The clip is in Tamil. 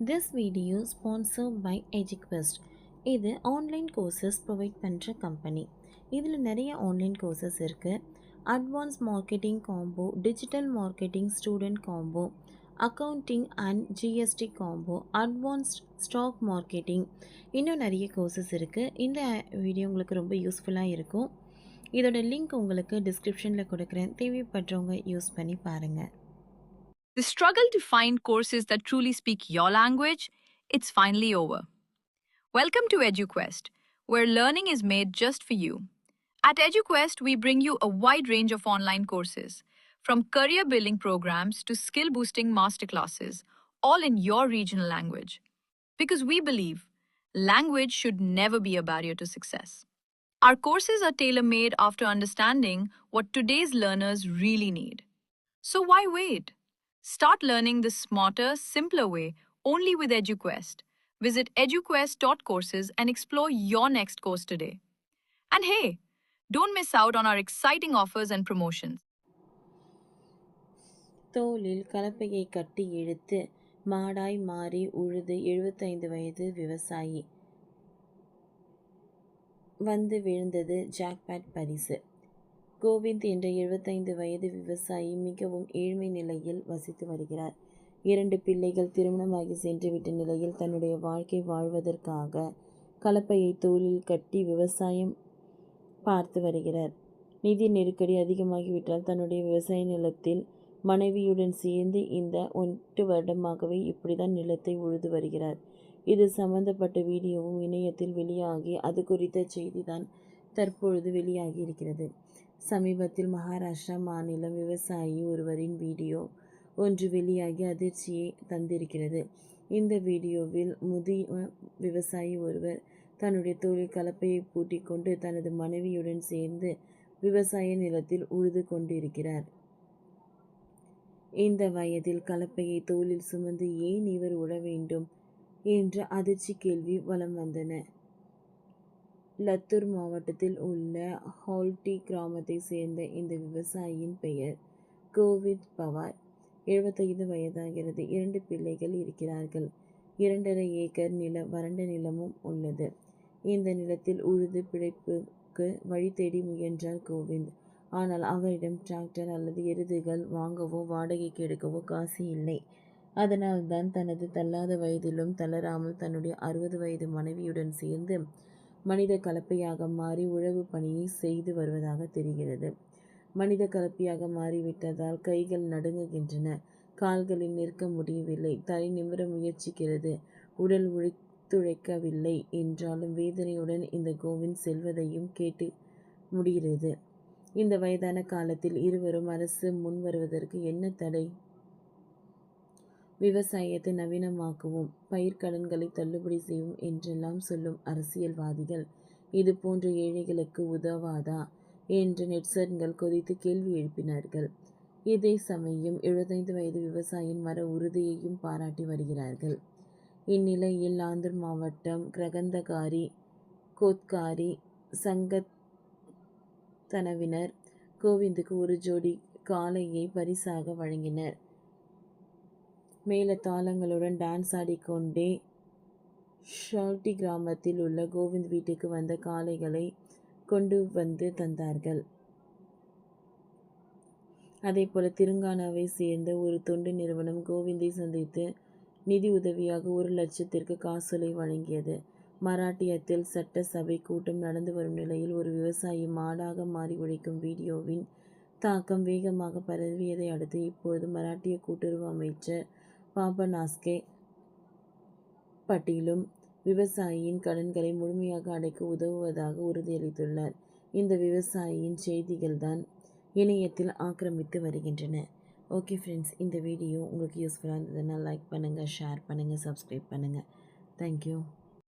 This video sponsored by EduQuest. இது ஆன்லைன் கோர்சஸ் ப்ரொவைட் பண்ணுற கம்பெனி. இதில் நிறைய ஆன்லைன் கோர்சஸ் இருக்குது. Advance marketing combo, digital marketing student combo, accounting and GST combo, advanced stock marketing, இன்னும் நிறைய கோர்சஸ் இருக்குது. இந்த வீடியோ உங்களுக்கு ரொம்ப யூஸ்ஃபுல்லாக இருக்கும். இதோட லிங்க் உங்களுக்கு டிஸ்கிரிப்ஷனில் கொடுக்குறேன். தேவைப்படுறவங்க யூஸ் பண்ணி பாருங்கள். The struggle to find courses that truly speak your language, it's finally over. Welcome to EduQuest, where learning is made just for you. At EduQuest, we bring you a wide range of online courses, from career building programs to skill boosting masterclasses, all in your regional language. Because we believe language should never be a barrier to success. Our courses are tailor made after understanding what today's learners really need. So why wait? Start learning the smarter, simpler way only with EduQuest. Visit eduquest.courses and explore your next course today. And hey, don't miss out on our exciting offers and promotions. தோளில் கலப்பையை கட்டி இழுத்து மாடாய் மாறி உழுது 75 வயது விவசாயி வந்து விழுந்தது ஜாக்பாட் பரிசு. கோவிந்த் என்ற 75 வயது விவசாயி மிகவும் ஏழ்மை நிலையில் வசித்து வருகிறார். 2 பிள்ளைகள் திருமணமாகி சென்றுவிட்ட நிலையில் தன்னுடைய வாழ்க்கை வாழ்வதற்காக கலப்பையை தோளில் கட்டி விவசாயம் பார்த்து வருகிறார். நிதி நெருக்கடி அதிகமாகிவிட்டால் தன்னுடைய விவசாய நிலத்தில் மனைவியுடன் சேர்ந்து இந்த 8 வருடமாகவே இப்படிதான் நிலத்தை உழுது வருகிறார். இது சம்பந்தப்பட்ட வீடியோவும் இணையத்தில் வெளியாகி அது குறித்த செய்திதான் தற்பொழுது வெளியாகி இருக்கிறது. சமீபத்தில் மகாராஷ்டிரா மாநிலம் விவசாயி ஒருவரின் வீடியோ ஒன்று வெளியாகி அதிர்ச்சியை தந்திருக்கிறது. இந்த வீடியோவில் முதிய விவசாயி ஒருவர் தன்னுடைய தோளில் கலப்பையை பூட்டிக் கொண்டு தனது மனைவியுடன் சேர்ந்து விவசாய நிலத்தில் உழுது கொண்டிருக்கிறார். இந்த வயதில் கலப்பையை தோளில் சுமந்து ஏன் இவர் உழ வேண்டும் என்ற அதிர்ச்சி கேள்வி வலம் வந்தன. லத்தூர் மாவட்டத்தில் உள்ள ஹால்டி கிராமத்தை சேர்ந்த இந்த விவசாயியின் பெயர் கோவிந்த் பவார். 75 வயதாகிறது. 2 பிள்ளைகள் இருக்கிறார்கள். 2.5 ஏக்கர் வறண்ட நிலமும் உள்ளது. இந்த நிலத்தில் உழுது பிழைப்புக்கு வழி தேடி முயன்றார் கோவிந்த். ஆனால் அவரிடம் டிராக்டர் அல்லது எருதுகள் வாங்கவோ வாடகைக்கு எடுக்கவோ காசு இல்லை. அதனால்தான் தனது தள்ளாத வயதிலும் தளராமல் தன்னுடைய 60 வயது மனைவியுடன் சேர்ந்து மனித கலப்பையாக மாறி உழவு பணியை செய்து வருவதாக தெரிகிறது. மனித கலப்பையாக மாறிவிட்டதால் கைகள் நடுங்குகின்றன, கால்களில் நிற்க முடியவில்லை, தலை நிமிர முயற்சிக்கிறது, உடல் ஒத்துழைக்கவில்லை என்றாலும் வேதனையுடன் இந்த கோவிந்த் செல்வதையும் கேட்டு முடிகிறது. இந்த வயதான காலத்தில் இருவரும் அரசு முன் வருவதற்கு என்ன தடை? விவசாயத்தை நவீனமாக்குவோம், பயிர்க்கடன்களை தள்ளுபடி செய்வோம் என்றெல்லாம் சொல்லும் அரசியல்வாதிகள் இது போன்ற ஏழைகளுக்கு உதவாதா என்று நெட்சன்கள் கொதித்து கேள்வி எழுப்பினார்கள். இதே சமயம் 75 வயது விவசாயியின் மர உறுதியையும் பாராட்டி வருகிறார்கள். இந்நிலையில் ஆந்திர மாவட்டம் கிரகந்தகாரி கோத்காரி சங்கத்தனவினர் கோவிந்துக்கு ஒரு ஜோடி காளையை பரிசாக வழங்கினர். மேல தாளங்களுடன் டான்ஸ் ஆடிக்கொண்டே ஷால்டி கிராமத்தில் உள்ள கோவிந்த் வீட்டுக்கு வந்த காளைகளை கொண்டு வந்து தந்தார்கள். அதேபோல தெலுங்கானாவை சேர்ந்த ஒரு தொண்டு நிறுவனம் கோவிந்தை சந்தித்து நிதி உதவியாக 1 லட்சத்திற்கு காசோலை வழங்கியது. மராட்டியத்தில் சட்டசபை கூட்டம் நடந்து வரும் நிலையில் ஒரு விவசாயி மாடாக மாறி உழைக்கும் வீடியோவின் தாக்கம் வேகமாக பரவியதை அடுத்து இப்பொழுது மராட்டிய கூட்டுறவு அமைச்சர் பாபநாஸ்கே பட்டீலும் விவசாயியின் கடன்களை முழுமையாக அடைக்க உதவுவதாக உறுதியளித்துள்ளார். இந்த விவசாயியின் செய்திகள்தான் இணையத்தில் ஆக்கிரமித்து வருகின்றன. ஓகே ஃப்ரெண்ட்ஸ், இந்த வீடியோ உங்களுக்கு யூஸ்ஃபுல்லாக இருந்ததுன்னா லைக் பண்ணுங்கள், ஷேர் பண்ணுங்கள், சப்ஸ்கிரைப் பண்ணுங்கள். தேங்க்யூ.